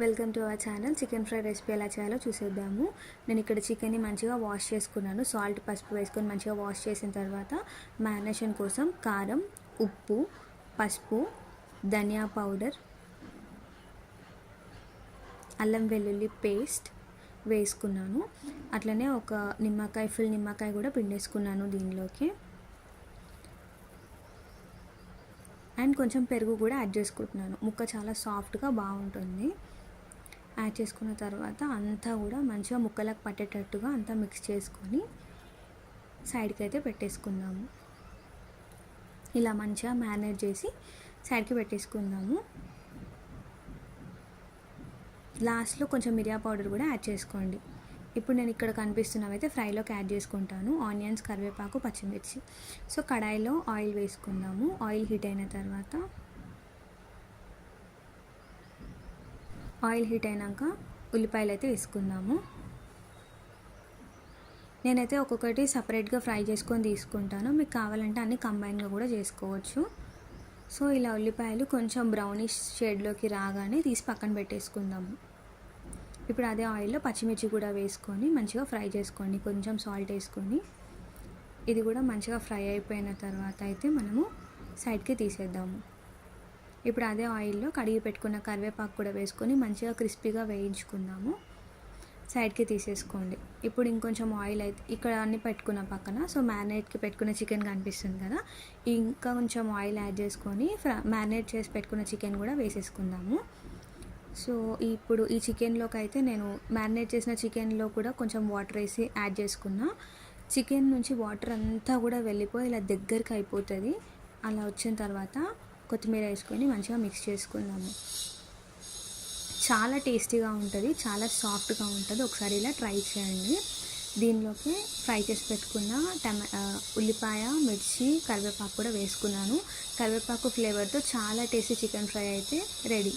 Welcome to our channel. Chicken fry recipe ఎలా చేయాలో చూసేద్దాము. నేను ఇక్కడ చికెన్ని మంచిగా వాష్ చేసుకున్నాను. సాల్ట్, పసుపు వేసుకొని మంచిగా వాష్ చేసిన తర్వాత మ్యారినేషన్ కోసం కారం, ఉప్పు, పసుపు, ధనియా పౌడర్, అల్లం వెల్లుల్లి పేస్ట్ వేసుకున్నాను. అట్లనే ఒక ఫుల్ నిమ్మకాయ కూడా పిండేసుకున్నాను దీనిలోకి. అండ్ కొంచెం పెరుగు కూడా యాడ్ చేసుకుంటున్నాను. ముక్క చాలా సాఫ్ట్గా బాగుంటుంది. యాడ్ చేసుకున్న తర్వాత అంతా కూడా మంచిగా ముక్కలకు పట్టేటట్టుగా అంతా మిక్స్ చేసుకొని సైడ్కి అయితే పెట్టేసుకుందాము. ఇలా మంచిగా మ్యారినేట్ చేసి సైడ్కి పెట్టేసుకుందాము. లాస్ట్లో కొంచెం మిరియా పౌడర్ కూడా యాడ్ చేసుకోండి. ఇప్పుడు నేను ఇక్కడ కనిపిస్తున్నవైతే ఫ్రైలోకి యాడ్ చేసుకుంటాను. ఆనియన్స్, కరివేపాకు, పచ్చిమిర్చి. సో కడాయిలో ఆయిల్ వేసుకుందాము. ఆయిల్ హీట్ అయిన తర్వాత ఆయిల్ హీట్ అయినాక ఉల్లిపాయలు అయితే వేసుకుందాము. నేనైతే ఒక్కొక్కటి సపరేట్గా ఫ్రై చేసుకొని తీసుకుంటాను. మీకు కావాలంటే అన్నీ కంబైన్గా కూడా చేసుకోవచ్చు. సో ఇలా ఉల్లిపాయలు కొంచెం బ్రౌనిష్ షేడ్లోకి రాగానే తీసి పక్కన పెట్టేసుకుందాము. ఇప్పుడు అదే ఆయిల్లో పచ్చిమిర్చి కూడా వేసుకొని మంచిగా ఫ్రై చేసుకోండి. కొంచెం సాల్ట్ వేసుకొని ఇది కూడా మంచిగా ఫ్రై అయిపోయిన తర్వాత అయితే మనము సైడ్కి తీసేద్దాము. ఇప్పుడు అదే ఆయిల్లో కడిగి పెట్టుకున్న కరివేపాకు కూడా వేసుకొని మంచిగా క్రిస్పీగా వేయించుకుందాము. సైడ్కి తీసేసుకోండి. ఇప్పుడు ఇంకొంచెం ఆయిల్ అయితే ఇక్కడ అన్నీ పెట్టుకున్న పక్కన, సో మ్యారినేట్కి పెట్టుకున్న చికెన్ కనిపిస్తుంది కదా, ఇంకా కొంచెం ఆయిల్ యాడ్ చేసుకొని మ్యారినేట్ చేసి పెట్టుకున్న చికెన్ కూడా వేసేసుకుందాము. సో ఇప్పుడు ఈ చికెన్లోకి అయితే నేను మ్యారినేట్ చేసిన చికెన్లో కూడా కొంచెం వాటర్ వేసి యాడ్ చేసుకున్నా. చికెన్ నుంచి వాటర్ అంతా కూడా వెళ్ళిపోయి ఇలా దగ్గరికి అయిపోతుంది. అలా వచ్చిన తర్వాత కొత్తిమీర వేసుకొని మంచిగా మిక్స్ చేసుకుందాము. చాలా టేస్టీగా ఉంటుంది, చాలా సాఫ్ట్గా ఉంటుంది. ఒకసారి ఇలా ట్రై చేయండి. దీనిలోకి ఫ్రై చేసి పెట్టుకున్న ఉల్లిపాయ, మిర్చి, కరివేపాకు కూడా వేసుకున్నాను. కరివేపాకు ఫ్లేవర్తో చాలా టేస్టీ చికెన్ ఫ్రై అయితే రెడీ.